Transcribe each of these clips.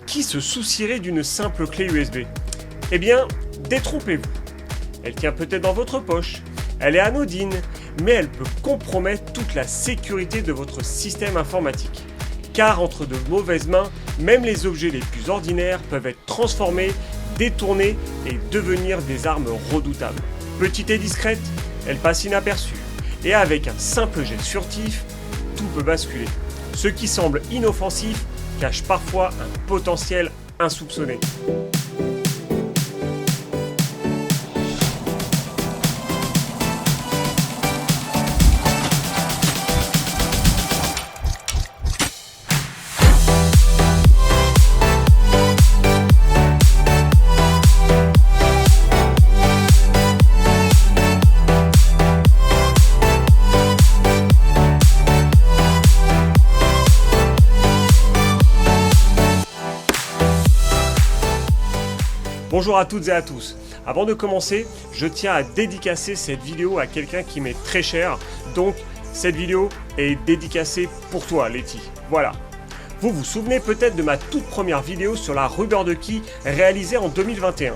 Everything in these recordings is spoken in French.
Qui se soucierait d'une simple clé USB? Eh bien, détrompez-vous. Elle tient peut-être dans votre poche, elle est anodine, mais elle peut compromettre toute la sécurité de votre système informatique. Car entre de mauvaises mains, même les objets les plus ordinaires peuvent être transformés, détournés et devenir des armes redoutables. Petite et discrète, elle passe inaperçue. Et avec un simple jet furtif, tout peut basculer. Ce qui semble inoffensif cache parfois un potentiel insoupçonné. Bonjour à toutes et à tous. Avant de commencer, je tiens à dédicacer cette vidéo à quelqu'un qui m'est très cher. Donc, cette vidéo est dédicacée pour toi, Letty. Voilà. Vous vous souvenez peut-être de ma toute première vidéo sur la Rubber-Ducky réalisée en 2021.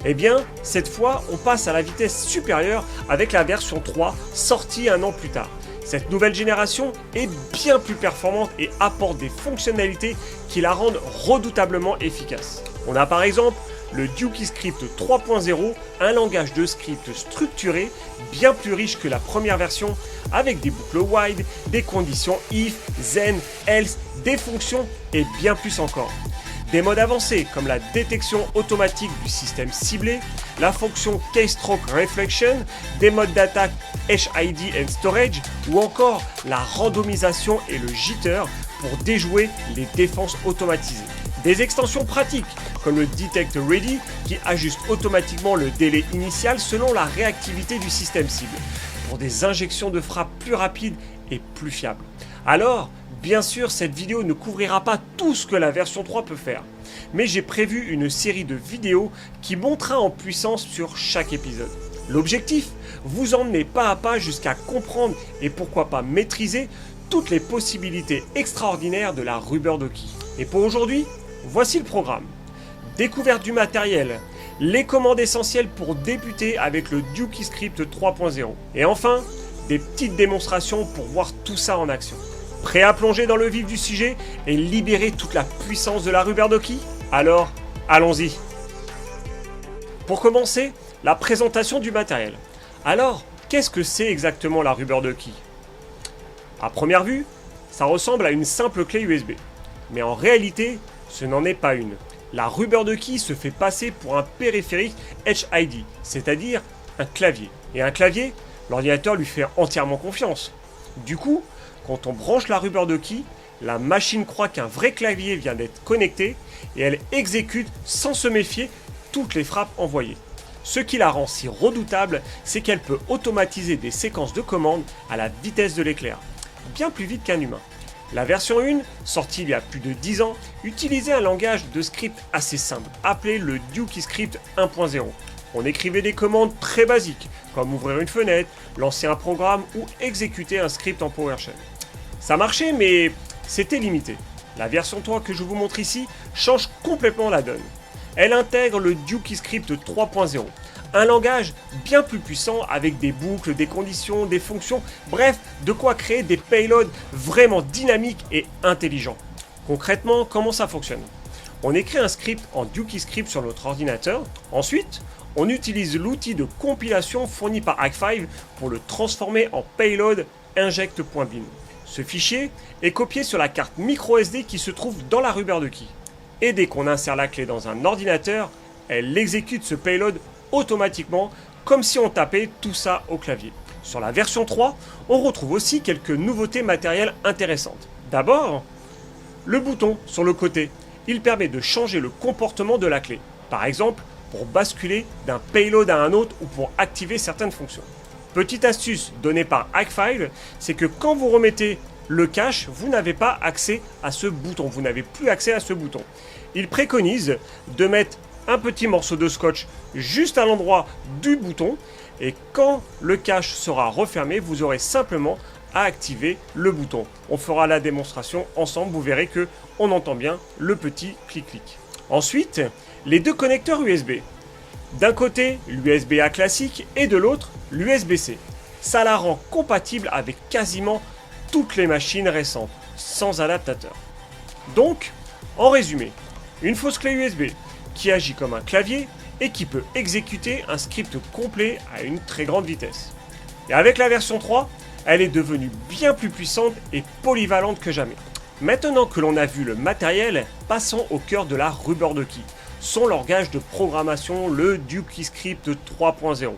Eh bien, cette fois, on passe à la vitesse supérieure avec la version 3, sortie un an plus tard. Cette nouvelle génération est bien plus performante et apporte des fonctionnalités qui la rendent redoutablement efficace. On a par exemple le DuckyScript 3.0, un langage de script structuré, bien plus riche que la première version, avec des boucles while, des conditions if, then, else, des fonctions et bien plus encore. Des modes avancés comme la détection automatique du système ciblé, la fonction Keystroke Reflection, des modes d'attaque HID and Storage ou encore la randomisation et le jitter pour déjouer les défenses automatisées. Des extensions pratiques comme le Detect Ready qui ajuste automatiquement le délai initial selon la réactivité du système cible pour des injections de frappe plus rapides et plus fiables. Alors, bien sûr, cette vidéo ne couvrira pas tout ce que la version 3 peut faire, mais j'ai prévu une série de vidéos qui montera en puissance sur chaque épisode. L'objectif, vous emmener pas à pas jusqu'à comprendre et pourquoi pas maîtriser toutes les possibilités extraordinaires de la Rubber-Ducky. Et pour aujourd'hui, voici le programme. Découverte du matériel, les commandes essentielles pour débuter avec le DuckyScript 3.0. Et enfin, des petites démonstrations pour voir tout ça en action. Prêt à plonger dans le vif du sujet et libérer toute la puissance de la Rubber-Ducky? Alors, allons-y. Pour commencer, la présentation du matériel. Alors, qu'est-ce que c'est exactement la Rubber-Ducky? À première vue, ça ressemble à une simple clé USB. Mais en réalité, ce n'en est pas une. La Rubber-Ducky se fait passer pour un périphérique HID, c'est-à-dire un clavier. Et un clavier, l'ordinateur lui fait entièrement confiance. Du coup, quand on branche la Rubber-Ducky, la machine croit qu'un vrai clavier vient d'être connecté et elle exécute sans se méfier toutes les frappes envoyées. Ce qui la rend si redoutable, c'est qu'elle peut automatiser des séquences de commandes à la vitesse de l'éclair, bien plus vite qu'un humain. La version 1, sortie il y a plus de 10 ans, utilisait un langage de script assez simple, appelé le DuckyScript 1.0. On écrivait des commandes très basiques, comme ouvrir une fenêtre, lancer un programme ou exécuter un script en PowerShell. Ça marchait, mais c'était limité. La version 3 que je vous montre ici change complètement la donne. Elle intègre le DuckyScript 3.0, un langage bien plus puissant avec des boucles, des conditions, des fonctions, bref, de quoi créer des payloads vraiment dynamiques et intelligents. Concrètement, comment ça fonctionne? On écrit un script en DuckyScript sur notre ordinateur, ensuite, on utilise l'outil de compilation fourni par Hack5 pour le transformer en payload inject.bin. Ce fichier est copié sur la carte microSD qui se trouve dans la Rubber-Ducky. Et dès qu'on insère la clé dans un ordinateur, elle exécute ce payload automatiquement, comme si on tapait tout ça au clavier. Sur la version 3, on retrouve aussi quelques nouveautés matérielles intéressantes. D'abord, le bouton sur le côté. Il permet de changer le comportement de la clé. Par exemple, pour basculer d'un payload à un autre ou pour activer certaines fonctions. Petite astuce donnée par Hack5, c'est que quand vous remettez le cache, vous n'avez pas accès à ce bouton. Vous n'avez plus accès à ce bouton. Il préconise de mettre un petit morceau de scotch juste à l'endroit du bouton et quand le cache sera refermé, vous aurez simplement à activer le bouton. On fera la démonstration ensemble, vous verrez que on entend bien le petit clic-clic. Ensuite, les deux connecteurs USB. D'un côté, l'USB-A classique et de l'autre, l'USB-C. Ça la rend compatible avec quasiment toutes les machines récentes, sans adaptateur. Donc, en résumé, une fausse clé USB qui agit comme un clavier et qui peut exécuter un script complet à une très grande vitesse. Et avec la version 3, elle est devenue bien plus puissante et polyvalente que jamais. Maintenant que l'on a vu le matériel, passons au cœur de la RubberDucky, son langage de programmation, le DuckyScript 3.0.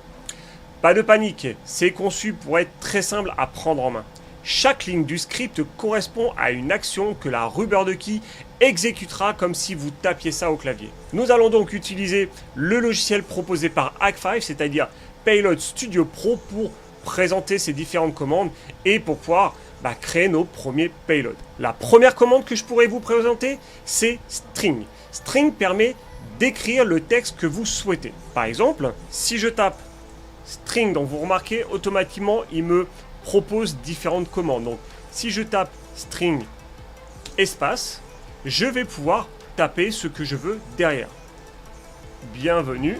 Pas de panique, c'est conçu pour être très simple à prendre en main. Chaque ligne du script correspond à une action que la RubberDucky exécutera comme si vous tapiez ça au clavier. Nous allons donc utiliser le logiciel proposé par Hak5, c'est-à-dire Payload Studio Pro, pour présenter ces différentes commandes et pour pouvoir créer nos premiers payloads. La première commande que je pourrais vous présenter, c'est string. String permet d'écrire le texte que vous souhaitez. Par exemple, si je tape string, donc vous remarquez automatiquement il me propose différentes commandes. Donc si je tape string espace, je vais pouvoir taper ce que je veux derrière. Bienvenue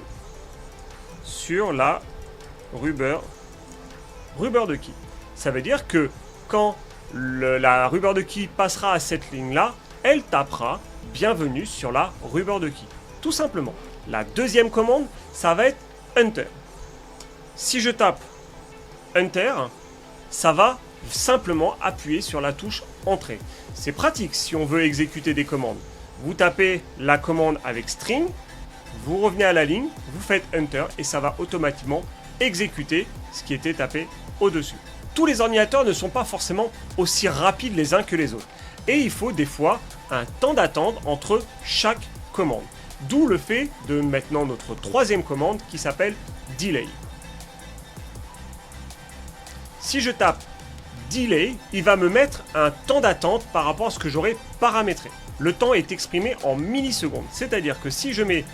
sur la RubberDucky. Ça veut dire que quand la RubberDucky passera à cette ligne-là, elle tapera bienvenue sur la RubberDucky. Tout simplement. La deuxième commande, ça va être Enter. Si je tape Enter, ça va simplement appuyer sur la touche Entrée. C'est pratique si on veut exécuter des commandes. Vous tapez la commande avec string, vous revenez à la ligne, vous faites Enter et ça va automatiquement exécuter ce qui était tapé au-dessus. Tous les ordinateurs ne sont pas forcément aussi rapides les uns que les autres. Et il faut des fois un temps d'attente entre chaque commande. D'où le fait de maintenant notre troisième commande qui s'appelle Delay. Si je tape Delay, il va me mettre un temps d'attente par rapport à ce que j'aurais paramétré. Le temps est exprimé en millisecondes. C'est-à-dire que si je mets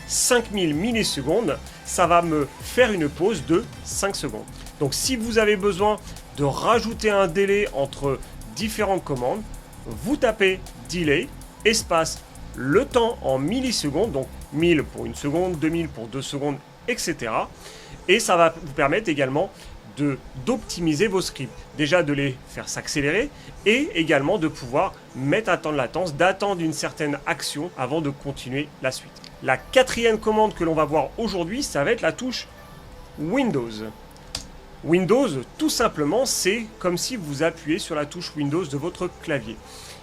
5000 millisecondes, ça va me faire une pause de 5 secondes. Donc si vous avez besoin de rajouter un délai entre différentes commandes, vous tapez Delay, espace, le temps en millisecondes, donc 1000 pour 1 seconde, 2000 pour 2 secondes, etc. Et ça va vous permettre également d'optimiser vos scripts. Déjà de les faire s'accélérer et également de pouvoir mettre un temps de latence, d'attendre une certaine action avant de continuer la suite. La quatrième commande que l'on va voir aujourd'hui, ça va être la touche Windows. Windows, tout simplement, c'est comme si vous appuyez sur la touche Windows de votre clavier.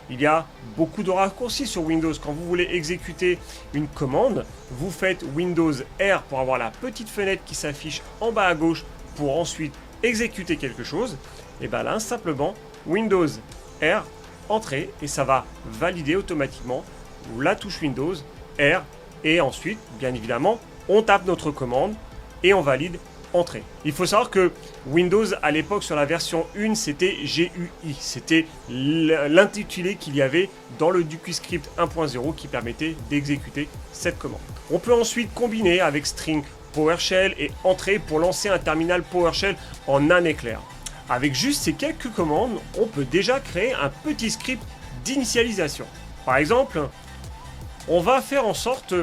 Il y a beaucoup de raccourcis sur Windows. Quand vous voulez exécuter une commande, vous faites Windows R pour avoir la petite fenêtre qui s'affiche en bas à gauche pour ensuite exécuter quelque chose. Et bien là, simplement, Windows R, entrée, et ça va valider automatiquement la touche Windows R. Et ensuite, bien évidemment, on tape notre commande et on valide entrée. Il faut savoir que Windows, à l'époque, sur la version 1, c'était GUI. C'était l'intitulé qu'il y avait dans le DuckyScript 1.0 qui permettait d'exécuter cette commande. On peut ensuite combiner avec string PowerShell et entrée pour lancer un terminal PowerShell en un éclair. Avec juste ces quelques commandes, on peut déjà créer un petit script d'initialisation. Par exemple, on va faire en sorte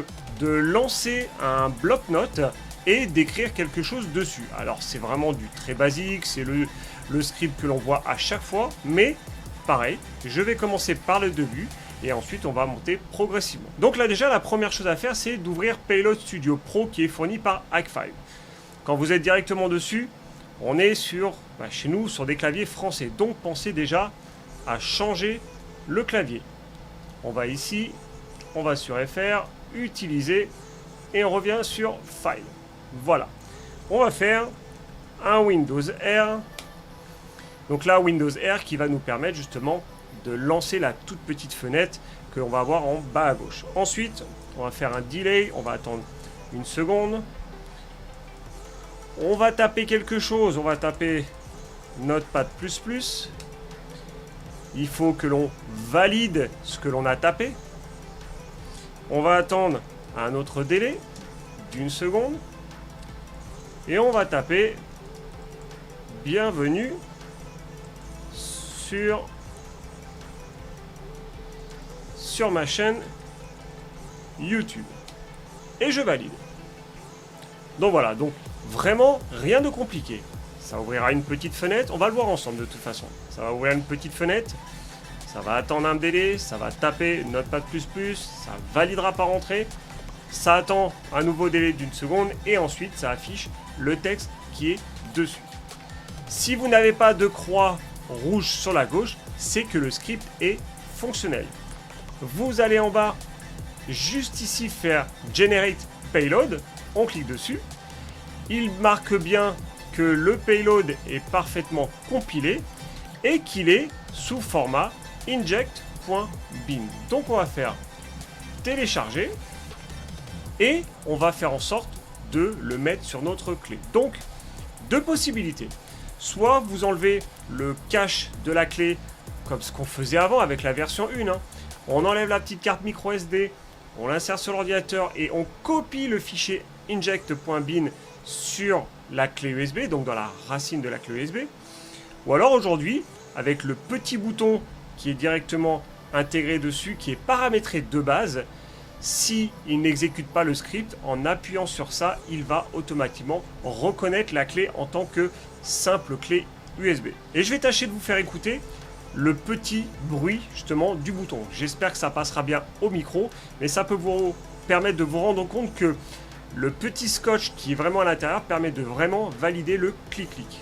de lancer un bloc-notes et d'écrire quelque chose dessus. Alors c'est vraiment du très basique, c'est le script que l'on voit à chaque fois, mais pareil, je vais commencer par le début et ensuite on va monter progressivement. Donc là déjà la première chose à faire, c'est d'ouvrir Payload Studio Pro qui est fourni par Hak5. Quand vous êtes directement dessus, on est chez nous sur des claviers français, donc pensez déjà à changer le clavier. On va ici, on va sur FR, utiliser et on revient sur File. Voilà, on va faire un Windows R. Donc là, Windows R qui va nous permettre justement de lancer la toute petite fenêtre que l'on va avoir en bas à gauche. Ensuite, on va faire un delay, on va attendre une seconde. On va taper quelque chose, on va taper Notepad++. Il faut que l'on valide ce que l'on a tapé. On va attendre un autre délai d'une seconde. Et on va taper bienvenue sur ma chaîne YouTube. Et je valide. Donc voilà, donc vraiment rien de compliqué. Ça ouvrira une petite fenêtre, on va le voir ensemble de toute façon. Ça va ouvrir une petite fenêtre, ça va attendre un délai, ça va taper Notepad++, ça validera par entrée, ça attend un nouveau délai d'une seconde et ensuite ça affiche le texte qui est dessus. Si vous n'avez pas de croix rouge sur la gauche, c'est que le script est fonctionnel. Vous allez en bas, juste ici, faire Generate Payload, on clique dessus. Il marque bien que le payload est parfaitement compilé et qu'il est sous format inject.bin. Donc on va faire télécharger et on va faire en sorte de le mettre sur notre clé. Donc, deux possibilités. Soit vous enlevez le cache de la clé comme ce qu'on faisait avant avec la version 1. On enlève la petite carte micro SD, on l'insère sur l'ordinateur et on copie le fichier inject.bin sur la clé USB, donc dans la racine de la clé USB. Ou alors aujourd'hui, avec le petit bouton qui est directement intégré dessus, qui est paramétré de base, si il n'exécute pas le script, en appuyant sur ça, il va automatiquement reconnaître la clé en tant que simple clé USB. Et je vais tâcher de vous faire écouter le petit bruit justement du bouton. J'espère que ça passera bien au micro, mais ça peut vous permettre de vous rendre compte que le petit scotch qui est vraiment à l'intérieur permet de vraiment valider le clic-clic.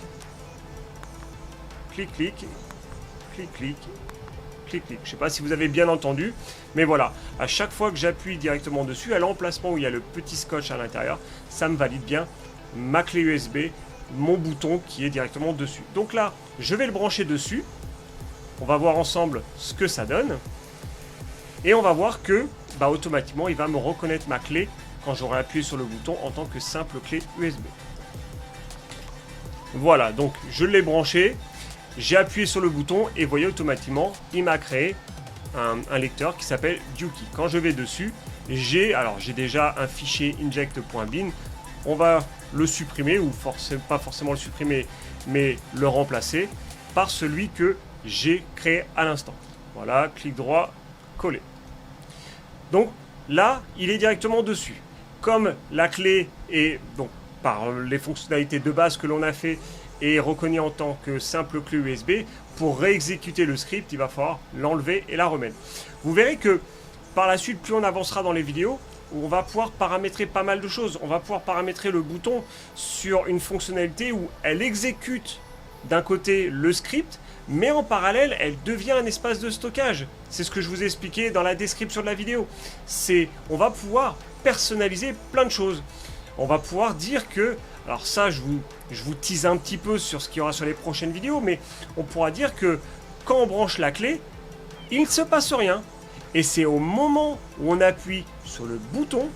Clic-clic, clic-clic, clic-clic. Je ne sais pas si vous avez bien entendu, mais voilà. À chaque fois que j'appuie directement dessus, à l'emplacement où il y a le petit scotch à l'intérieur, ça me valide bien ma clé USB, mon bouton qui est directement dessus. Donc là, je vais le brancher dessus. On va voir ensemble ce que ça donne. Et on va voir que, automatiquement, il va me reconnaître ma clé quand j'aurai appuyé sur le bouton en tant que simple clé USB. Voilà, donc je l'ai branché. J'ai appuyé sur le bouton et vous voyez automatiquement, il m'a créé un lecteur qui s'appelle Duki. Quand je vais dessus, j'ai déjà un fichier inject.bin. On va le supprimer, ou pas forcément le supprimer, mais le remplacer par celui que j'ai créé à l'instant. Voilà, clic droit, coller. Donc là, il est directement dessus. Comme la clé est, donc par les fonctionnalités de base que l'on a fait, est reconnue en tant que simple clé USB, pour réexécuter le script, il va falloir l'enlever et la remettre. Vous verrez que par la suite, plus on avancera dans les vidéos, on va pouvoir paramétrer pas mal de choses. On va pouvoir paramétrer le bouton sur une fonctionnalité où elle exécute d'un côté le script, mais en parallèle, elle devient un espace de stockage. C'est ce que je vous ai expliqué dans la description de la vidéo. On va pouvoir personnaliser plein de choses. On va pouvoir dire que, alors ça, je vous tease un petit peu sur ce qu'il y aura sur les prochaines vidéos, mais on pourra dire que quand on branche la clé, il ne se passe rien. Et c'est au moment où on appuie sur le bouton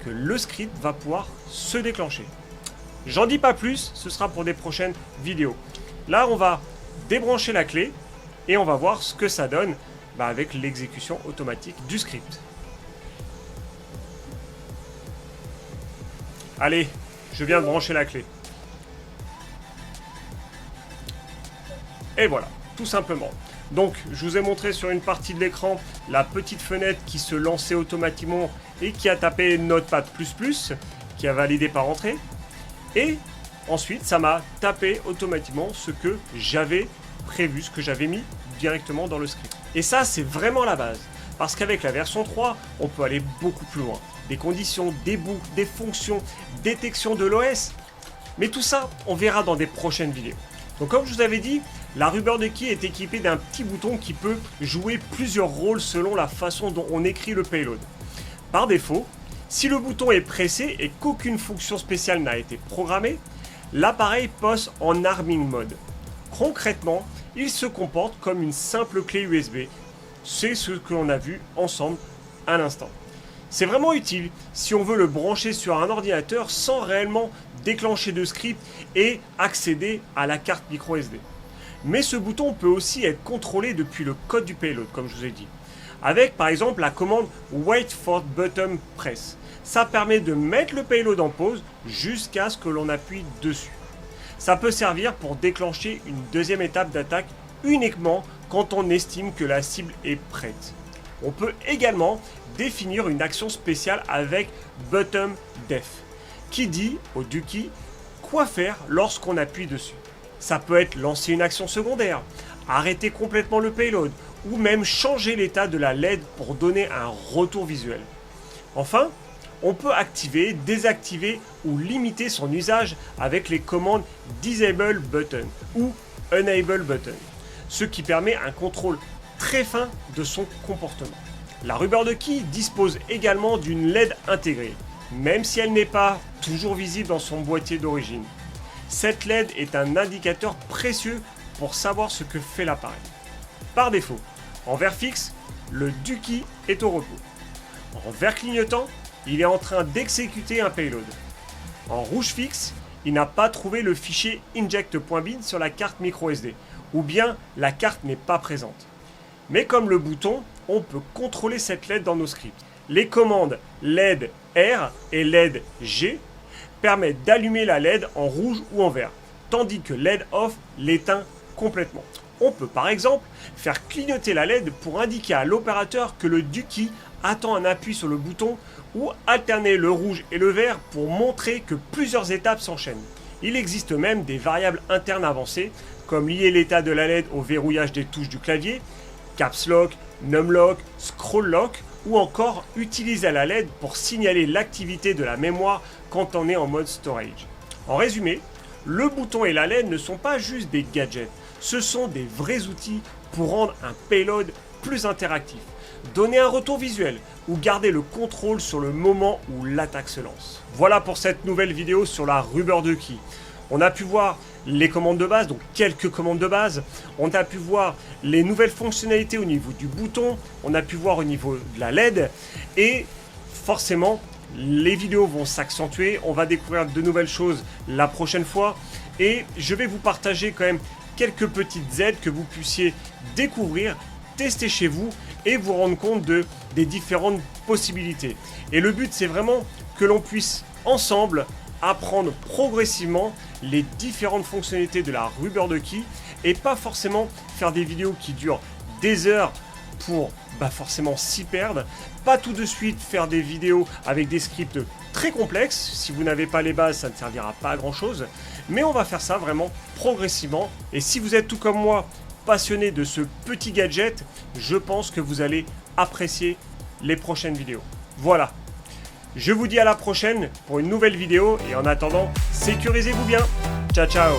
que le script va pouvoir se déclencher. J'en dis pas plus, ce sera pour des prochaines vidéos. Là, on va débrancher la clé et on va voir ce que ça donne avec l'exécution automatique du script. Allez, je viens de brancher la clé. Et voilà, tout simplement. Donc, je vous ai montré sur une partie de l'écran la petite fenêtre qui se lançait automatiquement et qui a tapé Notepad++, qui a validé par entrée. Et ensuite, ça m'a tapé automatiquement ce que j'avais prévu, ce que j'avais mis directement dans le script. Et ça, c'est vraiment la base. Parce qu'avec la version 3, on peut aller beaucoup plus loin. Des conditions, des boucles, des fonctions, détection de l'OS. Mais tout ça, on verra dans des prochaines vidéos. Donc comme je vous avais dit, la RubberDucky est équipée d'un petit bouton qui peut jouer plusieurs rôles selon la façon dont on écrit le payload. Par défaut, si le bouton est pressé et qu'aucune fonction spéciale n'a été programmée, l'appareil passe en arming mode. Concrètement, il se comporte comme une simple clé USB. C'est ce que l'on a vu ensemble à l'instant. C'est vraiment utile si on veut le brancher sur un ordinateur sans réellement déclencher de script et accéder à la carte micro SD. Mais ce bouton peut aussi être contrôlé depuis le code du payload, comme je vous ai dit. Avec par exemple la commande Wait for Button Press. Ça permet de mettre le payload en pause jusqu'à ce que l'on appuie dessus. Ça peut servir pour déclencher une deuxième étape d'attaque uniquement quand on estime que la cible est prête. On peut également définir une action spéciale avec Bottom Def, qui dit au Ducky quoi faire lorsqu'on appuie dessus. Ça peut être lancer une action secondaire, arrêter complètement le payload, ou même changer l'état de la LED pour donner un retour visuel. Enfin, on peut activer, désactiver ou limiter son usage avec les commandes Disable Button ou Enable Button, ce qui permet un contrôle très fin de son comportement. La RubberDucky dispose également d'une LED intégrée, même si elle n'est pas toujours visible dans son boîtier d'origine. Cette LED est un indicateur précieux pour savoir ce que fait l'appareil. Par défaut, en vert fixe, le Ducky est au repos. En vert clignotant, il est en train d'exécuter un payload. En rouge fixe, il n'a pas trouvé le fichier inject.bin sur la carte microSD, ou bien la carte n'est pas présente. Mais comme le bouton, on peut contrôler cette LED dans nos scripts. Les commandes LED R et LED G permettent d'allumer la LED en rouge ou en vert, tandis que LED off l'éteint complètement. On peut par exemple faire clignoter la LED pour indiquer à l'opérateur que le Ducky attend un appui sur le bouton ou alterner le rouge et le vert pour montrer que plusieurs étapes s'enchaînent. Il existe même des variables internes avancées comme lier l'état de la LED au verrouillage des touches du clavier, Caps Lock, Num Lock, Scroll Lock ou encore utiliser la LED pour signaler l'activité de la mémoire quand on est en mode storage. En résumé, le bouton et la LED ne sont pas juste des gadgets, ce sont des vrais outils pour rendre un payload plus interactif, donner un retour visuel ou garder le contrôle sur le moment où l'attaque se lance. Voilà pour cette nouvelle vidéo sur la RubberDucky. On a pu voir les commandes de base, donc quelques commandes de base. On a pu voir les nouvelles fonctionnalités au niveau du bouton. On a pu voir au niveau de la LED. Et forcément, les vidéos vont s'accentuer. On va découvrir de nouvelles choses la prochaine fois. Et je vais vous partager quand même quelques petites aides que vous puissiez découvrir, tester chez vous et vous rendre compte des différentes possibilités. Et le but, c'est vraiment que l'on puisse ensemble apprendre progressivement les différentes fonctionnalités de la RubberDucky et pas forcément faire des vidéos qui durent des heures pour forcément s'y perdre. Pas tout de suite faire des vidéos avec des scripts très complexes. Si vous n'avez pas les bases, ça ne servira pas à grand chose. Mais on va faire ça vraiment progressivement. Et si vous êtes tout comme moi passionné de ce petit gadget, je pense que vous allez apprécier les prochaines vidéos. Voilà. Je vous dis à la prochaine pour une nouvelle vidéo et en attendant, sécurisez-vous bien. Ciao, ciao.